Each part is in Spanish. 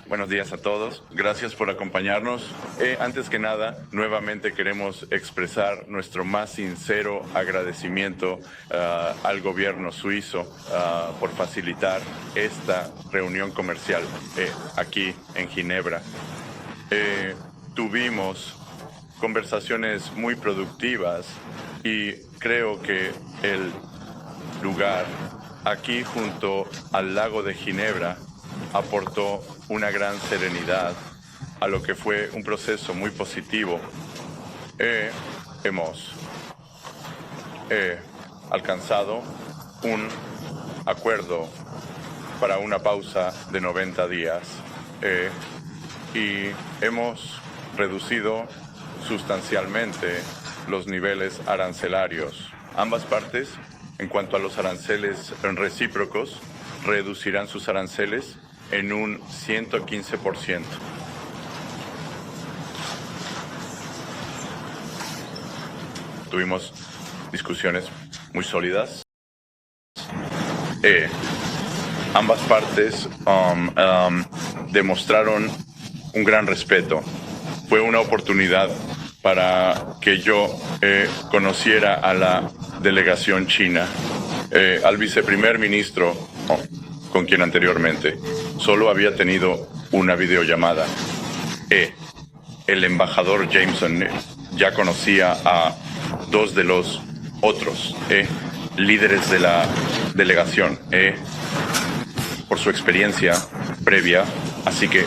Buenos días a todos. Gracias por acompañarnos. Antes que nada, nuevamente queremos expresar nuestro más sincero agradecimiento al gobierno suizo por facilitar esta reunión comercial aquí en Ginebra. Tuvimos conversaciones muy productivas y creo que el lugar aquí junto al lago de Ginebra aportó una gran serenidad a lo que fue un proceso muy positivo. Hemos alcanzado un acuerdo para una pausa de 90 días y hemos reducido sustancialmente los niveles arancelarios. Ambas partes, en cuanto a los aranceles recíprocos, reducirán sus aranceles en un 115%. Tuvimos discusiones muy sólidas. Ambas partes demostraron un gran respeto. Fue una oportunidad para que yo conociera a la delegación china, al viceprimer ministro, con quien anteriormente solo había tenido una videollamada. El embajador Jameson ya conocía a dos de los otros líderes de la delegación por su experiencia previa, así que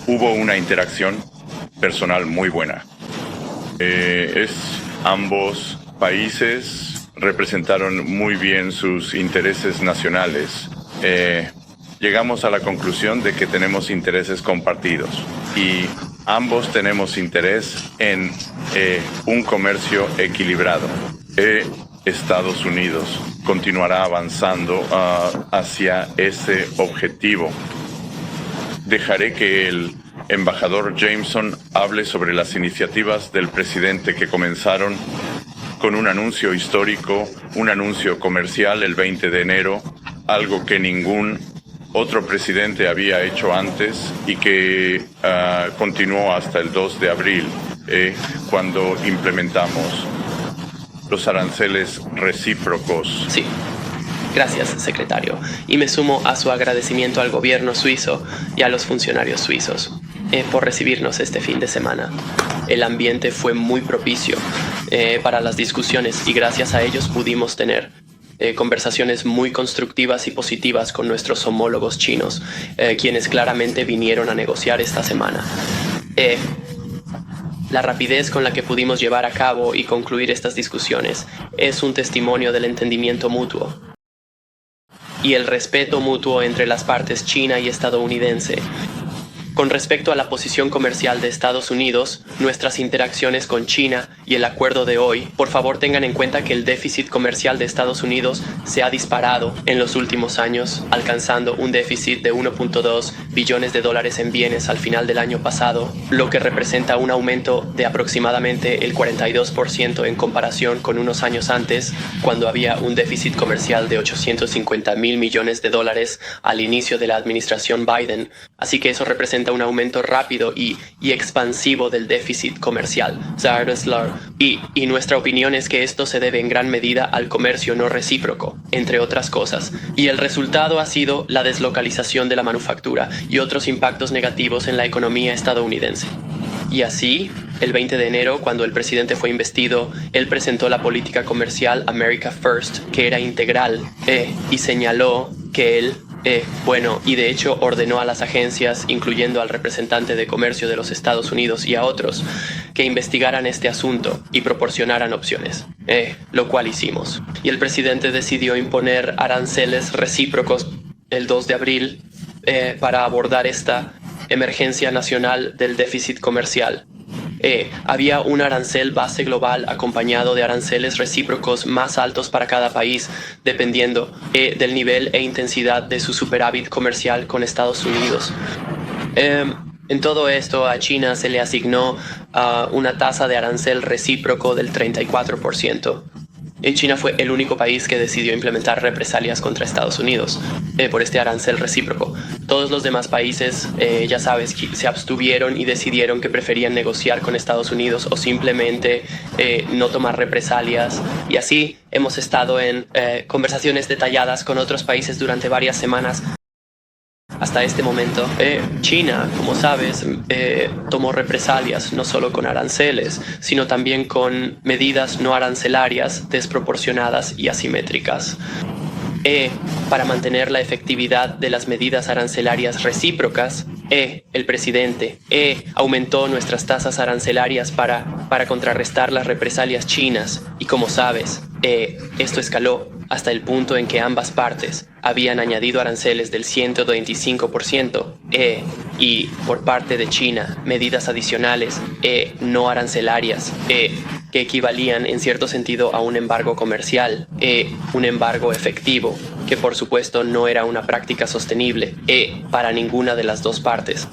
hubo una interacción personal muy buena. Ambos países representaron muy bien sus intereses nacionales. Llegamos a la conclusión de que tenemos intereses compartidos y ambos tenemos interés en un comercio equilibrado. Estados Unidos continuará avanzando hacia ese objetivo. Dejaré que el embajador Jameson hable sobre las iniciativas del presidente que comenzaron con un anuncio histórico, un anuncio comercial el 20 de enero, algo que ningún otro presidente había hecho antes y que continuó hasta el 2 de abril, cuando implementamos los aranceles recíprocos. Sí. Gracias, secretario. Y me sumo a su agradecimiento al gobierno suizo y a los funcionarios suizos por recibirnos este fin de semana. El ambiente fue muy propicio para las discusiones y gracias a ellos pudimos tener conversaciones muy constructivas y positivas con nuestros homólogos chinos, quienes claramente vinieron a negociar esta semana. La rapidez con la que pudimos llevar a cabo y concluir estas discusiones es un testimonio del entendimiento mutuo y el respeto mutuo entre las partes china y estadounidense. Con respecto a la posición comercial de Estados Unidos, nuestras interacciones con China y el acuerdo de hoy, por favor tengan en cuenta que el déficit comercial de Estados Unidos se ha disparado en los últimos años, alcanzando un déficit de 1.2 billones de dólares en bienes al final del año pasado, lo que representa un aumento de aproximadamente el 42% en comparación con unos años antes, cuando había un déficit comercial de 850 mil millones de dólares al inicio de la administración Biden. Así que eso representa un aumento rápido y expansivo del déficit comercial. Y nuestra opinión es que esto se debe en gran medida al comercio no recíproco, entre otras cosas. Y el resultado ha sido la deslocalización de la manufactura y otros impactos negativos en la economía estadounidense. Y así, el 20 de enero, cuando el presidente fue investido, él presentó la política comercial America First, que era integral, y señaló que él y de hecho ordenó a las agencias, incluyendo al representante de comercio de los Estados Unidos y a otros, que investigaran este asunto y proporcionaran opciones, lo cual hicimos. Y el presidente decidió imponer aranceles recíprocos el 2 de abril para abordar esta emergencia nacional del déficit comercial. Había un arancel base global acompañado de aranceles recíprocos más altos para cada país, dependiendo del nivel e intensidad de su superávit comercial con Estados Unidos. En todo esto, a China se le asignó una tasa de arancel recíproco del 34%. China fue el único país que decidió implementar represalias contra Estados Unidos por este arancel recíproco. Todos los demás países, ya sabes, se abstuvieron y decidieron que preferían negociar con Estados Unidos o simplemente no tomar represalias. Y así hemos estado en conversaciones detalladas con otros países durante varias semanas. Hasta este momento, China, como sabes, tomó represalias no solo con aranceles, sino también con medidas no arancelarias desproporcionadas y asimétricas. Para mantener la efectividad de las medidas arancelarias recíprocas, el presidente, aumentó nuestras tasas arancelarias para contrarrestar las represalias chinas. Y como sabes, esto escaló hasta el punto en que ambas partes habían añadido aranceles del 125%, y por parte de China medidas adicionales no arancelarias que equivalían en cierto sentido a un embargo comercial, un embargo efectivo, que por supuesto no era una práctica sostenible para ninguna de las dos partes.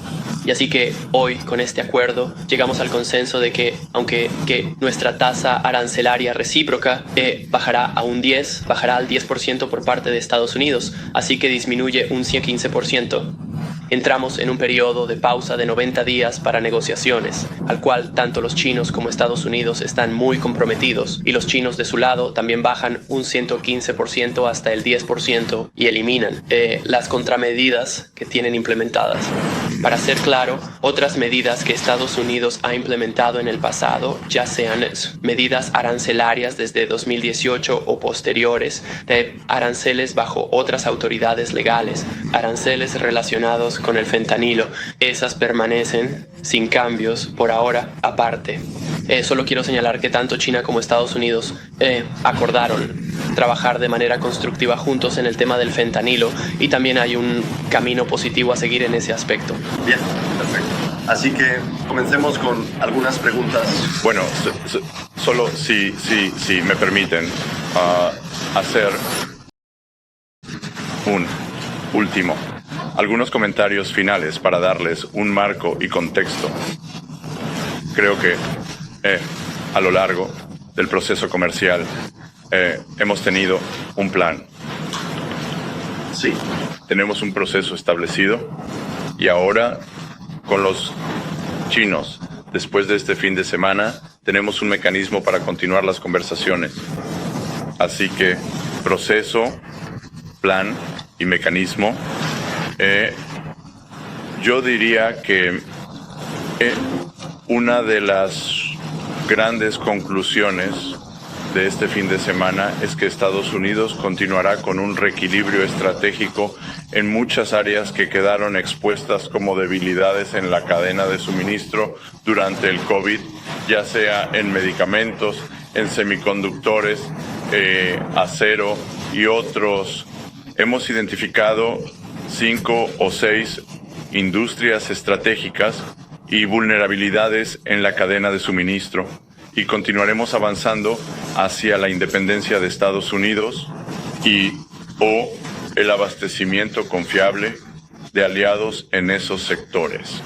Y así que hoy, con este acuerdo, llegamos al consenso de que, aunque nuestra tasa arancelaria recíproca bajará al 10% por parte de Estados Unidos, así que disminuye un 115%. Entramos en un periodo de pausa de 90 días para negociaciones, al cual tanto los chinos como Estados Unidos están muy comprometidos, y los chinos de su lado también bajan un 115% hasta el 10% y eliminan las contramedidas que tienen implementadas. Para ser claro, otras medidas que Estados Unidos ha implementado en el pasado, ya sean medidas arancelarias desde 2018 o posteriores, de aranceles bajo otras autoridades legales, aranceles relacionados con el fentanilo, esas permanecen sin cambios por ahora aparte. Solo quiero señalar que tanto China como Estados Unidos acordaron trabajar de manera constructiva juntos en el tema del fentanilo, y también hay un camino positivo a seguir en ese aspecto. Bien, perfecto. Así que comencemos con algunas preguntas. Bueno, solo si me permiten hacer un último. Algunos comentarios finales para darles un marco y contexto. Creo que a lo largo del proceso comercial hemos tenido un plan. Sí. Tenemos un proceso establecido, y ahora con los chinos, después de este fin de semana, tenemos un mecanismo para continuar las conversaciones. Así que proceso, plan y mecanismo. Yo diría que una de las grandes conclusiones de este fin de semana es que Estados Unidos continuará con un reequilibrio estratégico en muchas áreas que quedaron expuestas como debilidades en la cadena de suministro durante el COVID, ya sea en medicamentos, en semiconductores, acero y otros. Hemos identificado 5 o 6 industrias estratégicas y vulnerabilidades en la cadena de suministro, y continuaremos avanzando hacia la independencia de Estados Unidos o el abastecimiento confiable de aliados en esos sectores.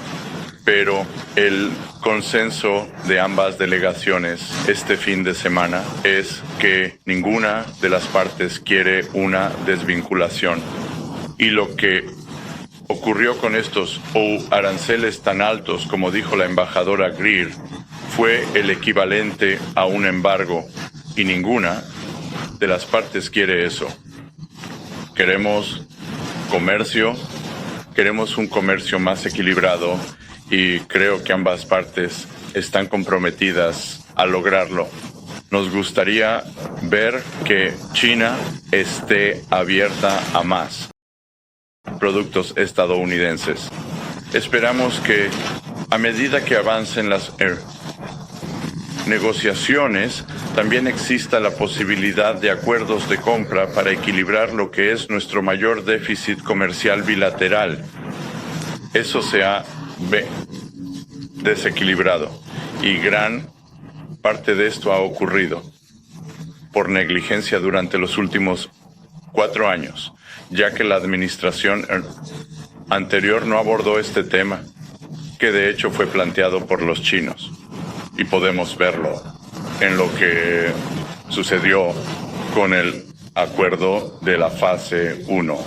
Pero el consenso de ambas delegaciones este fin de semana es que ninguna de las partes quiere una desvinculación. Y lo que ocurrió con estos aranceles tan altos, como dijo la embajadora Greer, fue el equivalente a un embargo, y ninguna de las partes quiere eso. Queremos comercio, queremos un comercio más equilibrado, y creo que ambas partes están comprometidas a lograrlo. Nos gustaría ver que China esté abierta a más productos estadounidenses. Esperamos que a medida que avancen las negociaciones, también exista la posibilidad de acuerdos de compra para equilibrar lo que es nuestro mayor déficit comercial bilateral. Eso se ha desequilibrado, y gran parte de esto ha ocurrido por negligencia durante los últimos 4 años, ya que la administración anterior no abordó este tema, que de hecho fue planteado por los chinos. Y podemos verlo en lo que sucedió con el acuerdo de la fase 1.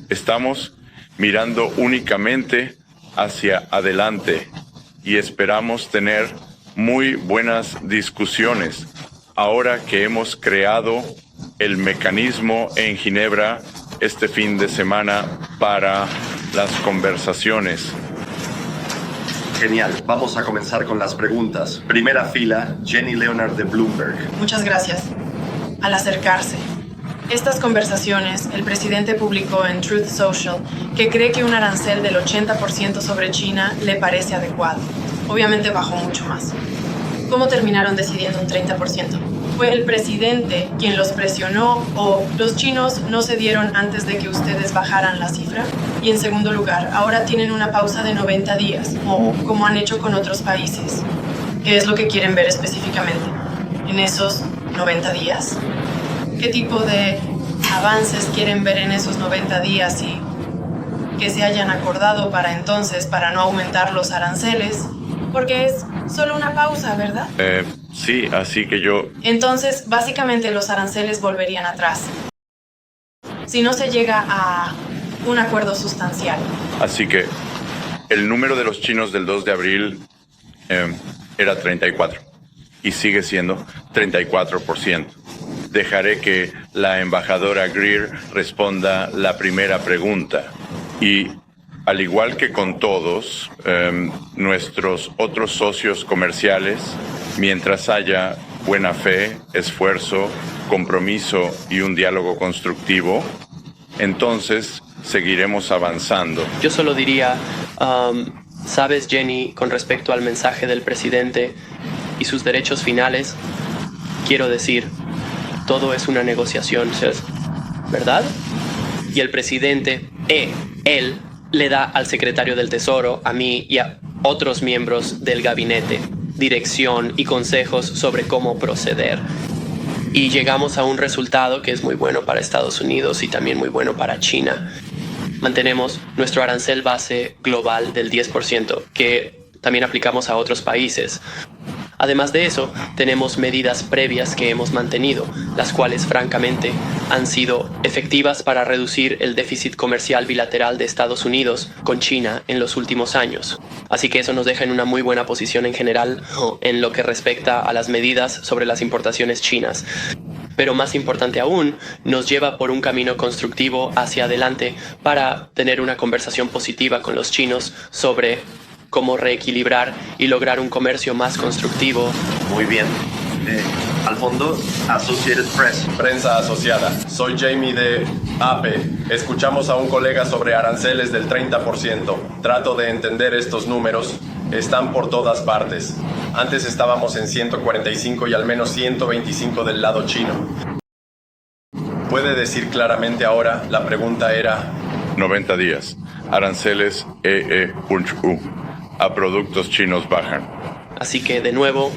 Estamos mirando únicamente hacia adelante y esperamos tener muy buenas discusiones ahora que hemos creado el mecanismo en Ginebra este fin de semana para las conversaciones. Genial. Vamos a comenzar con las preguntas. Primera fila, Jenny Leonard de Bloomberg. Muchas gracias. Al acercarse estas conversaciones, el presidente publicó en Truth Social que cree que un arancel del 80% sobre China le parece adecuado. Obviamente bajó mucho más. ¿Cómo terminaron decidiendo un 30%? ¿Fue el presidente quien los presionó o los chinos no cedieron antes de que ustedes bajaran la cifra? Y en segundo lugar, ahora tienen una pausa de 90 días, o como han hecho con otros países. ¿Qué es lo que quieren ver específicamente en esos 90 días? ¿Qué tipo de avances quieren ver en esos 90 días y que se hayan acordado para entonces, para no aumentar los aranceles? Porque es solo una pausa, ¿verdad? Sí, así que yo... Entonces, básicamente los aranceles volverían atrás si no se llega a un acuerdo sustancial. Así que el número de los chinos del 2 de abril era 34 y sigue siendo 34%. Dejaré que la embajadora Greer responda la primera pregunta. Y al igual que con todos nuestros otros socios comerciales, mientras haya buena fe, esfuerzo, compromiso y un diálogo constructivo, entonces seguiremos avanzando. Yo solo diría, sabes, Jenny, con respecto al mensaje del presidente y sus derechos finales, quiero decir, todo es una negociación, ¿verdad? Y el presidente, él, le da al secretario del Tesoro, a mí y a otros miembros del gabinete, dirección y consejos sobre cómo proceder. Y llegamos a un resultado que es muy bueno para Estados Unidos y también muy bueno para China. Mantenemos nuestro arancel base global del 10%, que también aplicamos a otros países. Además de eso, tenemos medidas previas que hemos mantenido, las cuales francamente han sido efectivas para reducir el déficit comercial bilateral de Estados Unidos con China en los últimos años. Así que eso nos deja en una muy buena posición en general en lo que respecta a las medidas sobre las importaciones chinas. Pero más importante aún, nos lleva por un camino constructivo hacia adelante para tener una conversación positiva con los chinos sobre cómo reequilibrar y lograr un comercio más constructivo. Muy bien. Al fondo, Associated Press. Prensa asociada. Soy Jamie de AP. Escuchamos a un colega sobre aranceles del 30%. Trato de entender estos números. Están por todas partes. Antes estábamos en 145 y al menos 125 del lado chino. ¿Puede decir claramente ahora? La pregunta era... 90 días. Aranceles EE.U. A productos chinos bajan. Así que, de nuevo,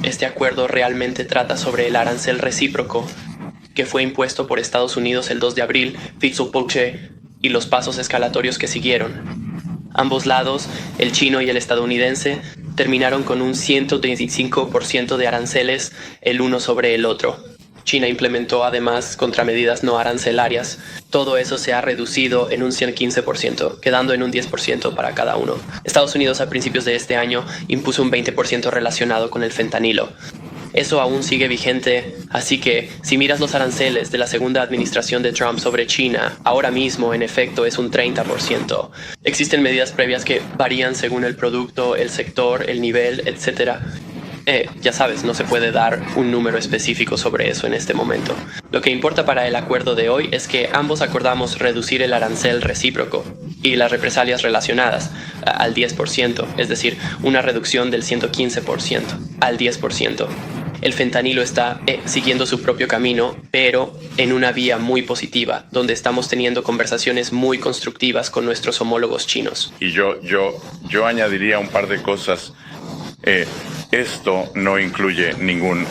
este acuerdo realmente trata sobre el arancel recíproco que fue impuesto por Estados Unidos el 2 de abril, Fitsupoche y los pasos escalatorios que siguieron. Ambos lados, el chino y el estadounidense, terminaron con un 125% de aranceles el uno sobre el otro. China implementó además contramedidas no arancelarias. Todo eso se ha reducido en un 115%, quedando en un 10% para cada uno. Estados Unidos a principios de este año impuso un 20% relacionado con el fentanilo. Eso aún sigue vigente, así que si miras los aranceles de la segunda administración de Trump sobre China, ahora mismo en efecto es un 30%. Existen medidas previas que varían según el producto, el sector, el nivel, etc. Ya sabes, no se puede dar un número específico sobre eso en este momento. Lo que importa para el acuerdo de hoy es que ambos acordamos reducir el arancel recíproco y las represalias relacionadas al 10%, es decir, una reducción del 115% al 10%. El fentanilo está siguiendo su propio camino, pero en una vía muy positiva, donde estamos teniendo conversaciones muy constructivas con nuestros homólogos chinos. Y yo añadiría un par de cosas. Esto no incluye ningún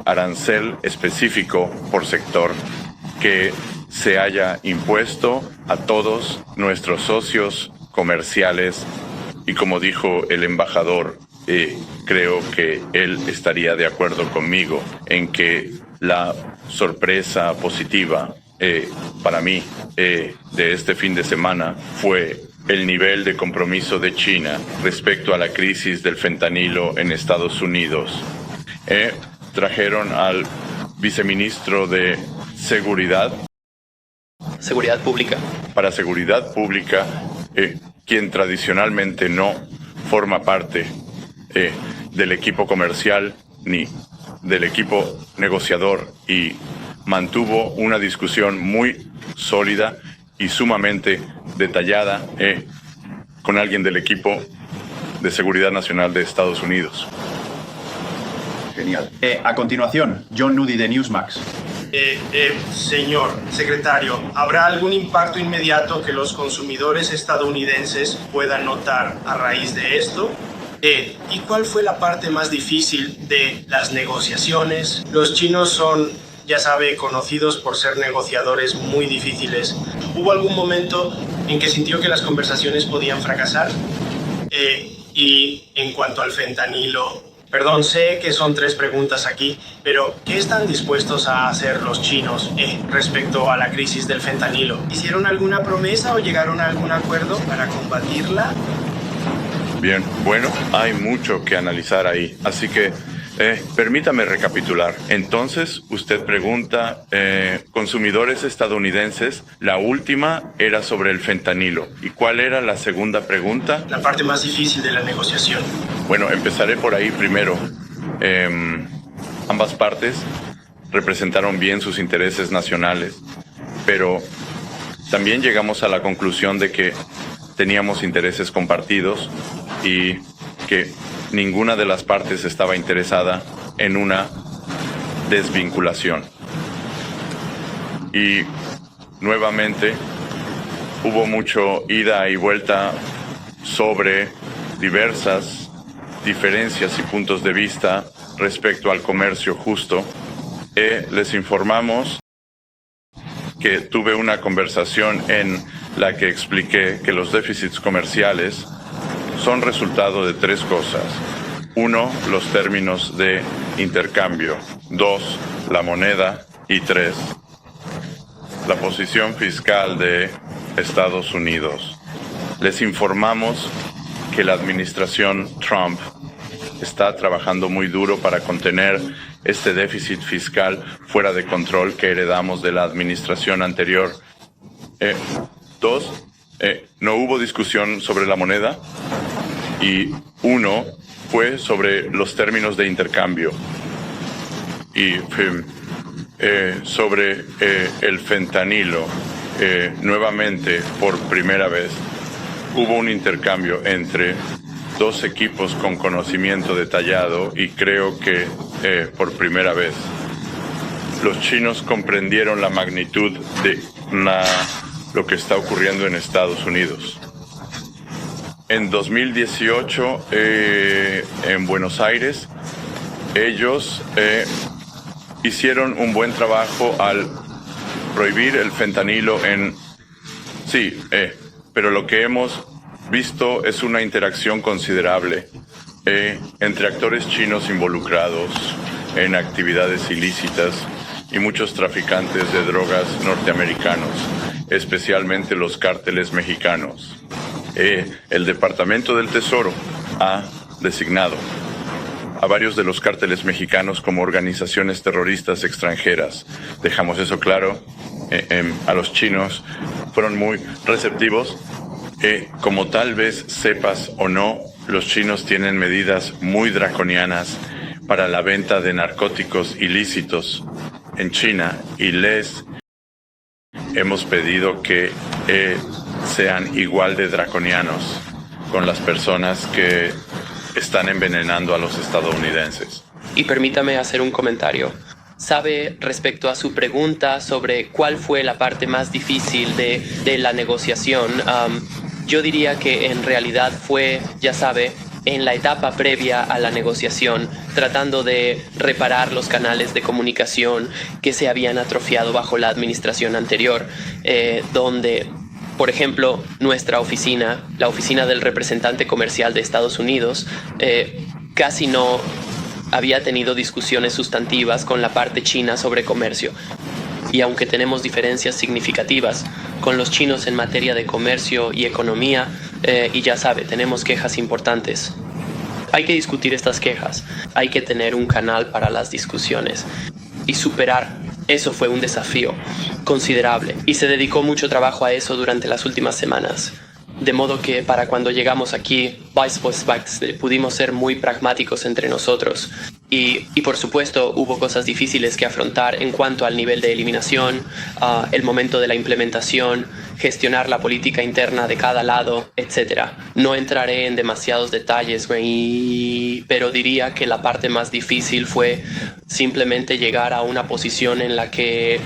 arancel específico por sector que se haya impuesto a todos nuestros socios comerciales y como dijo el embajador, creo que él estaría de acuerdo conmigo en que La sorpresa positiva para mí de este fin de semana fue el nivel de compromiso de China respecto a la crisis del fentanilo en Estados Unidos. Trajeron al viceministro de Seguridad Pública. Para Seguridad Pública, quien tradicionalmente no forma parte del equipo comercial ni del equipo negociador, y mantuvo una discusión muy sólida y sumamente detallada con alguien del equipo de Seguridad Nacional de Estados Unidos. Genial. A continuación, John Nudi de Newsmax. Señor secretario, ¿habrá algún impacto inmediato que los consumidores estadounidenses puedan notar a raíz de esto? ¿Y cuál fue la parte más difícil de las negociaciones? Los chinos son, ya sabe, conocidos por ser negociadores muy difíciles. ¿Hubo algún momento en que sintió que las conversaciones podían fracasar? Y en cuanto al fentanilo, perdón, sé que son 3 preguntas aquí, pero ¿qué están dispuestos a hacer los chinos respecto a la crisis del fentanilo? ¿Hicieron alguna promesa o llegaron a algún acuerdo para combatirla? Bien, bueno, hay mucho que analizar ahí, así que permítame recapitular. Entonces, usted pregunta, consumidores estadounidenses, la última era sobre el fentanilo. ¿Y cuál era la segunda pregunta? La parte más difícil de la negociación. Bueno, empezaré por ahí primero. Ambas partes representaron bien sus intereses nacionales, pero también llegamos a la conclusión de que teníamos intereses compartidos y que ninguna de las partes estaba interesada en una desvinculación. Y nuevamente hubo mucho ida y vuelta sobre diversas diferencias y puntos de vista respecto al comercio justo. Les informamos que tuve una conversación en la que expliqué que los déficits comerciales son resultado de 3 cosas. 1, los términos de intercambio. 2, la moneda. Y 3, la posición fiscal de Estados Unidos. Les informamos que la administración Trump está trabajando muy duro para contener este déficit fiscal fuera de control que heredamos de la administración anterior. 2, no hubo discusión sobre la moneda. Y 1 fue sobre los términos de intercambio. Y sobre el fentanilo, nuevamente, por primera vez, hubo un intercambio entre 2 equipos con conocimiento detallado, y creo que por primera vez los chinos comprendieron la magnitud de lo que está ocurriendo en Estados Unidos. En 2018, en Buenos Aires, ellos hicieron un buen trabajo al prohibir el fentanilo pero lo que hemos visto es una interacción considerable entre actores chinos involucrados en actividades ilícitas y muchos traficantes de drogas norteamericanos, especialmente los cárteles mexicanos. El Departamento del Tesoro ha designado a varios de los cárteles mexicanos como organizaciones terroristas extranjeras. Dejamos eso claro. A los chinos fueron muy receptivos. Como tal vez sepas o no, los chinos tienen medidas muy draconianas para la venta de narcóticos ilícitos en China, y les hemos pedido que sean igual de draconianos con las personas que están envenenando a los estadounidenses. Y permítame hacer un comentario. ¿Sabe, respecto a su pregunta sobre cuál fue la parte más difícil de la negociación? Yo diría que en realidad fue, ya sabe, en la etapa previa a la negociación, tratando de reparar los canales de comunicación que se habían atrofiado bajo la administración anterior, donde, por ejemplo, nuestra oficina, la oficina del representante comercial de Estados Unidos, casi no había tenido discusiones sustantivas con la parte china sobre comercio. Y aunque tenemos diferencias significativas con los chinos en materia de comercio y economía, y ya sabe, tenemos quejas importantes. Hay que discutir estas quejas, hay que tener un canal para las discusiones y superar. Eso fue un desafío considerable y se dedicó mucho trabajo a eso durante las últimas semanas. De modo que para cuando llegamos aquí, pudimos ser muy pragmáticos entre nosotros. Y por supuesto hubo cosas difíciles que afrontar en cuanto al nivel de eliminación, el momento de la implementación, gestionar la política interna de cada lado, etc. No entraré en demasiados detalles, pero diría que la parte más difícil fue simplemente llegar a una posición en la que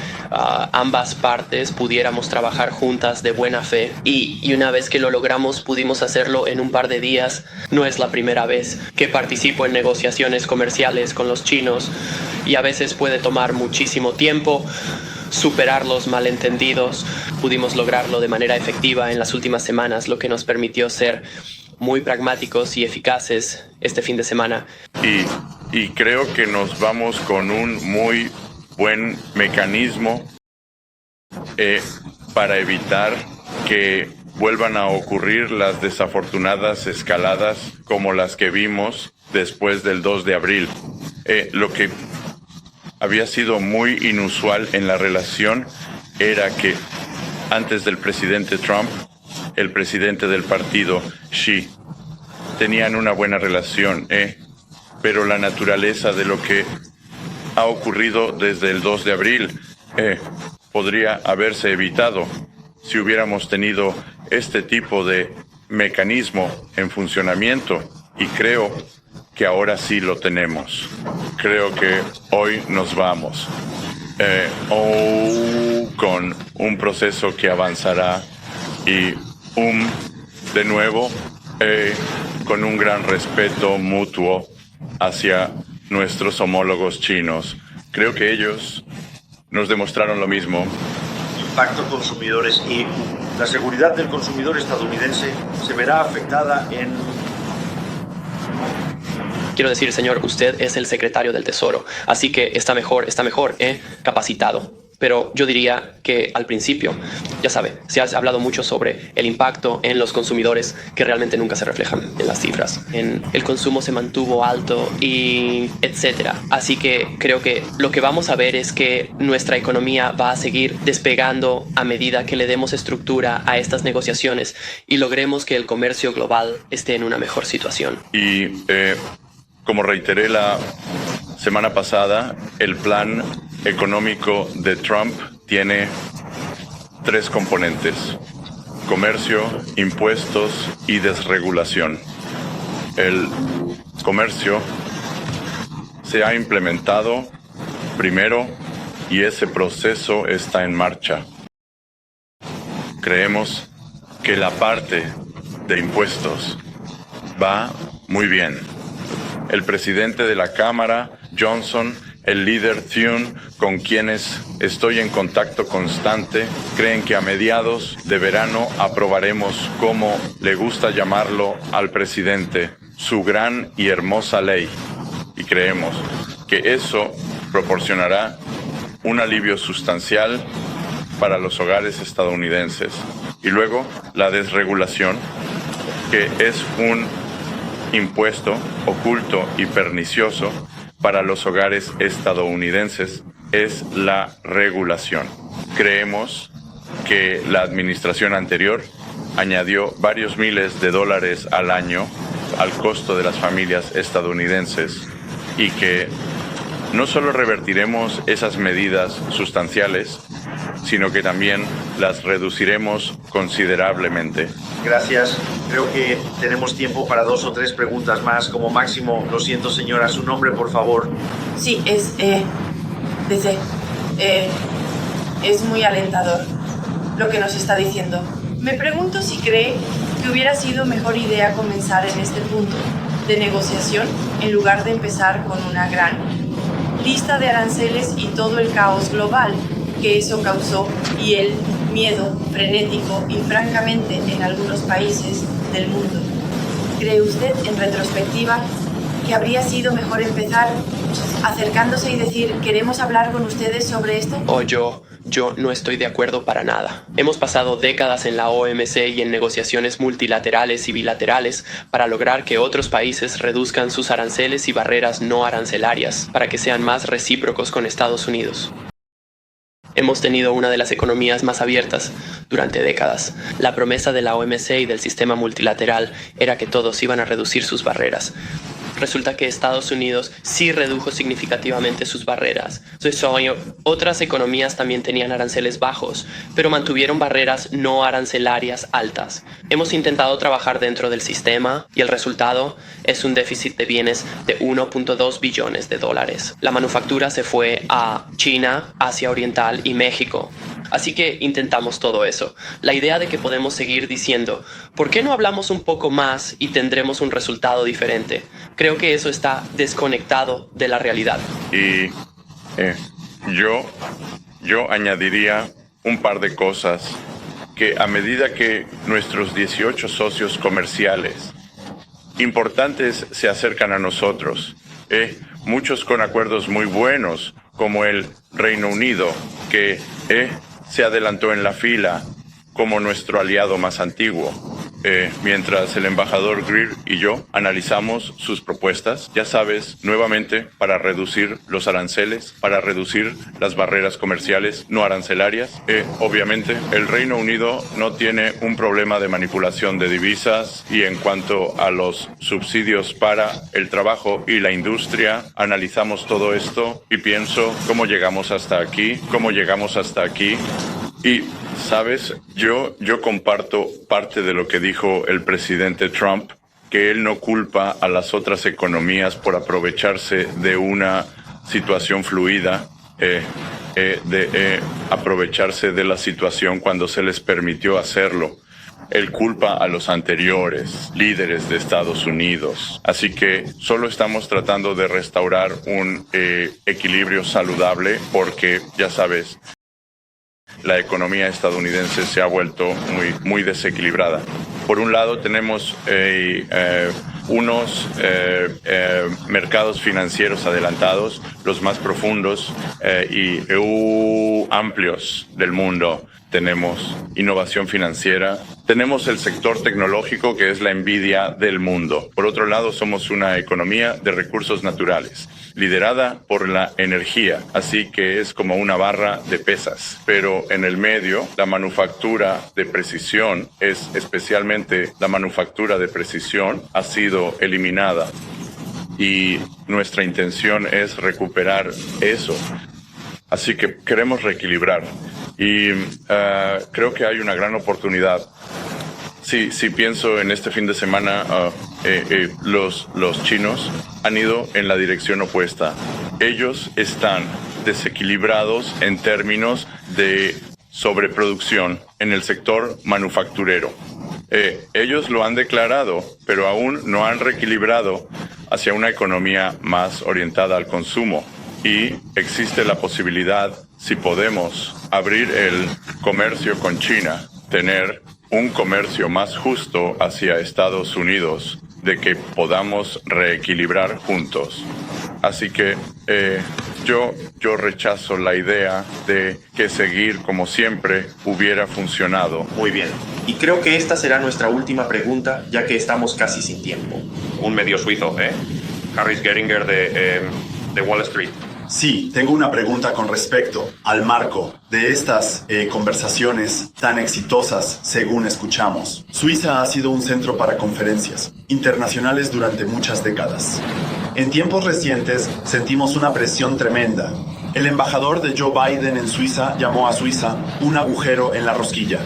ambas partes pudiéramos trabajar juntas de buena fe. Y una vez que lo logramos, pudimos hacerlo en un par de días. No es la primera vez que participo en negociaciones comerciales con los chinos y a veces puede tomar muchísimo tiempo superar los malentendidos. Pudimos lograrlo de manera efectiva en las últimas semanas, lo que nos permitió ser muy pragmáticos y eficaces este fin de semana. Y creo que nos vamos con un muy buen mecanismo para evitar que vuelvan a ocurrir las desafortunadas escaladas como las que vimos después del 2 de abril. Lo que había sido muy inusual en la relación era que antes del presidente Trump, el presidente del partido, Xi, tenían una buena relación, pero la naturaleza de lo que ha ocurrido desde el 2 de abril podría haberse evitado si hubiéramos tenido este tipo de mecanismo en funcionamiento, y creo que ahora sí lo tenemos. Creo que hoy nos vamos con un proceso que avanzará y de nuevo con un gran respeto mutuo hacia nuestros homólogos chinos. Creo que ellos nos demostraron lo mismo. Impacto consumidores y la seguridad del consumidor estadounidense se verá afectada en... Quiero decir, señor, usted es el secretario del Tesoro, así que está mejor, capacitado. Pero yo diría que al principio, ya sabe, se ha hablado mucho sobre el impacto en los consumidores que realmente nunca se reflejan en las cifras. El consumo se mantuvo alto y etcétera. Así que creo que lo que vamos a ver es que nuestra economía va a seguir despegando a medida que le demos estructura a estas negociaciones y logremos que el comercio global esté en una mejor situación. Y como reiteré la semana pasada, el plan económico de Trump tiene 3 componentes: comercio, impuestos y desregulación. El comercio se ha implementado primero y ese proceso está en marcha. Creemos que la parte de impuestos va muy bien. El presidente de la Cámara, Johnson, el líder Thune, con quienes estoy en contacto constante, creen que a mediados de verano aprobaremos, como le gusta llamarlo al presidente, su gran y hermosa ley. Y creemos que eso proporcionará un alivio sustancial para los hogares estadounidenses. Y luego, la desregulación, que es un impuesto oculto y pernicioso para los hogares estadounidenses, es la regulación. Creemos que la administración anterior añadió varios miles de dólares al año al costo de las familias estadounidenses y que no solo revertiremos esas medidas sustanciales, sino que también las reduciremos considerablemente. Gracias. Creo que tenemos tiempo para 2 o 3 preguntas más, como máximo. Lo siento, señora. Su nombre, por favor. Sí, es muy alentador lo que nos está diciendo. Me pregunto si cree que hubiera sido mejor idea comenzar en este punto de negociación en lugar de empezar con una gran lista de aranceles y todo el caos global que eso causó y el miedo frenético y francamente en algunos países del mundo. ¿Cree usted en retrospectiva que habría sido mejor empezar acercándose y decir, ¿queremos hablar con ustedes sobre esto? O yo no estoy de acuerdo para nada. Hemos pasado décadas en la OMC y en negociaciones multilaterales y bilaterales para lograr que otros países reduzcan sus aranceles y barreras no arancelarias para que sean más recíprocos con Estados Unidos. Hemos tenido una de las economías más abiertas durante décadas. La promesa de la OMC y del sistema multilateral era que todos iban a reducir sus barreras. Resulta que Estados Unidos sí redujo significativamente sus barreras. Otras economías también tenían aranceles bajos, pero mantuvieron barreras no arancelarias altas. Hemos intentado trabajar dentro del sistema y el resultado es un déficit de bienes de 1.2 billones de dólares. La manufactura se fue a China, Asia Oriental y México. Así que intentamos todo eso. La idea de que podemos seguir diciendo, ¿por qué no hablamos un poco más y tendremos un resultado diferente? Creo que eso está desconectado de la realidad. Y yo añadiría un par de cosas que a medida que nuestros 18 socios comerciales importantes se acercan a nosotros, muchos con acuerdos muy buenos, como el Reino Unido, que se adelantó en la fila como nuestro aliado más antiguo. Mientras el embajador Greer y yo analizamos sus propuestas, ya sabes, nuevamente para reducir los aranceles, para reducir las barreras comerciales no arancelarias. Obviamente, el Reino Unido no tiene un problema de manipulación de divisas y en cuanto a los subsidios para el trabajo y la industria, analizamos todo esto y pienso cómo llegamos hasta aquí. Y, ¿sabes? Yo comparto parte de lo que dijo el presidente Trump, que él no culpa a las otras economías por aprovecharse de una situación fluida, aprovecharse de la situación cuando se les permitió hacerlo. Él culpa a los anteriores líderes de Estados Unidos. Así que solo estamos tratando de restaurar un equilibrio saludable porque, ya sabes, la economía estadounidense se ha vuelto muy desequilibrada. Por un lado tenemos unos mercados financieros adelantados, los más profundos y amplios del mundo. Tenemos innovación financiera, tenemos el sector tecnológico que es la envidia del mundo. Por otro lado, somos una economía de recursos naturales, liderada por la energía, así que es como una barra de pesas. Pero en el medio, la manufactura de precisión, especialmente la manufactura de precisión, ha sido eliminada. Y nuestra intención es recuperar eso. Así que queremos reequilibrar. Y creo que hay una gran oportunidad. Sí, pienso en este fin de semana, los chinos han ido en la dirección opuesta. Ellos están desequilibrados en términos de sobreproducción en el sector manufacturero. Ellos lo han declarado, pero aún no han reequilibrado hacia una economía más orientada al consumo. Y existe la posibilidad, si podemos abrir el comercio con China, tener un comercio más justo hacia Estados Unidos, de que podamos reequilibrar juntos. Así que yo rechazo la idea de que seguir como siempre hubiera funcionado. Muy bien. Y creo que esta será nuestra última pregunta, ya que estamos casi sin tiempo. Un medio suizo, Harris Geringer de Wall Street. Sí, tengo una pregunta con respecto al marco de estas conversaciones tan exitosas, según escuchamos. Suiza ha sido un centro para conferencias internacionales durante muchas décadas. En tiempos recientes sentimos una presión tremenda. El embajador de Joe Biden en Suiza llamó a Suiza un agujero en la rosquilla.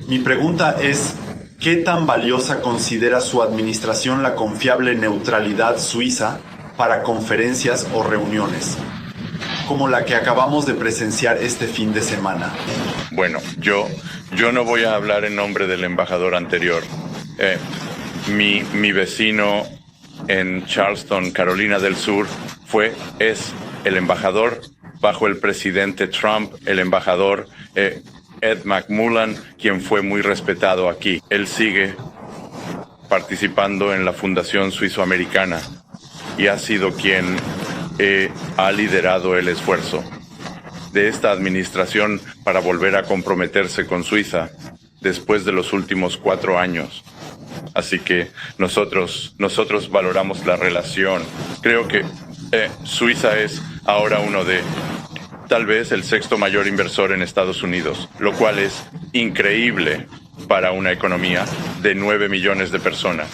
Mi pregunta es, ¿qué tan valiosa considera su administración la confiable neutralidad suiza para conferencias o reuniones, como la que acabamos de presenciar este fin de semana? Bueno, yo no voy a hablar en nombre del embajador anterior. Mi vecino en Charleston, Carolina del Sur, es el embajador bajo el presidente Trump, el embajador Ed McMullen, quien fue muy respetado aquí. Él sigue participando en la Fundación Suizo-Americana y ha sido quien ha liderado el esfuerzo de esta administración para volver a comprometerse con Suiza después de los últimos 4 años. Así que nosotros valoramos la relación. Creo que Suiza es ahora uno de, tal vez, el 6º mayor inversor en Estados Unidos, lo cual es increíble para una economía de 9 millones de personas.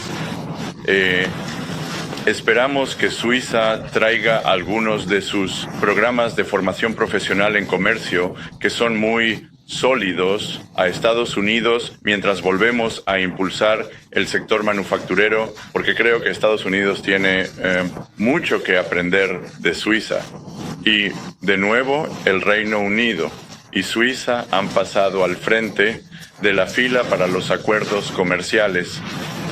Esperamos que Suiza traiga algunos de sus programas de formación profesional en comercio que son muy sólidos a Estados Unidos mientras volvemos a impulsar el sector manufacturero, porque creo que Estados Unidos tiene mucho que aprender de Suiza. Y de nuevo, el Reino Unido y Suiza han pasado al frente de la fila para los acuerdos comerciales,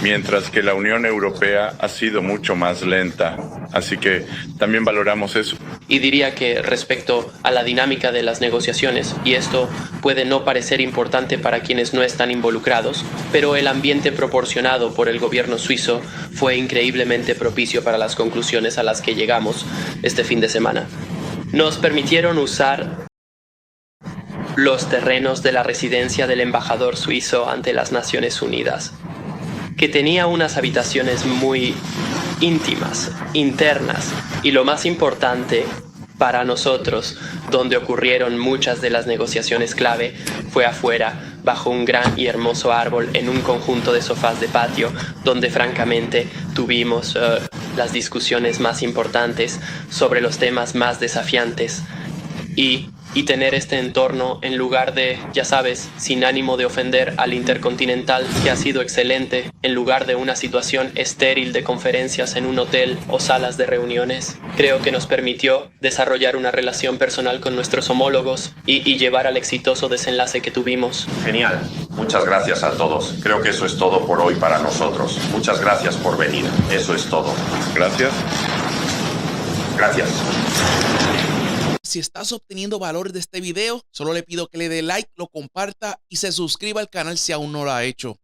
mientras que la Unión Europea ha sido mucho más lenta. Así que también valoramos eso. Y diría que respecto a la dinámica de las negociaciones, y esto puede no parecer importante para quienes no están involucrados, pero el ambiente proporcionado por el gobierno suizo fue increíblemente propicio para las conclusiones a las que llegamos este fin de semana. Nos permitieron usar los terrenos de la residencia del embajador suizo ante las Naciones Unidas, que tenía unas habitaciones muy íntimas, internas, y lo más importante para nosotros, donde ocurrieron muchas de las negociaciones clave, fue afuera, bajo un gran y hermoso árbol, en un conjunto de sofás de patio, donde francamente tuvimos las discusiones más importantes sobre los temas más desafiantes. Y tener este entorno en lugar de, ya sabes, sin ánimo de ofender al Intercontinental, que ha sido excelente, en lugar de una situación estéril de conferencias en un hotel o salas de reuniones, creo que nos permitió desarrollar una relación personal con nuestros homólogos y llevar al exitoso desenlace que tuvimos. Genial. Muchas gracias a todos. Creo que eso es todo por hoy para nosotros. Muchas gracias por venir. Eso es todo. Gracias. Gracias. Si estás obteniendo valor de este video, solo le pido que le dé like, lo comparta y se suscriba al canal si aún no lo ha hecho.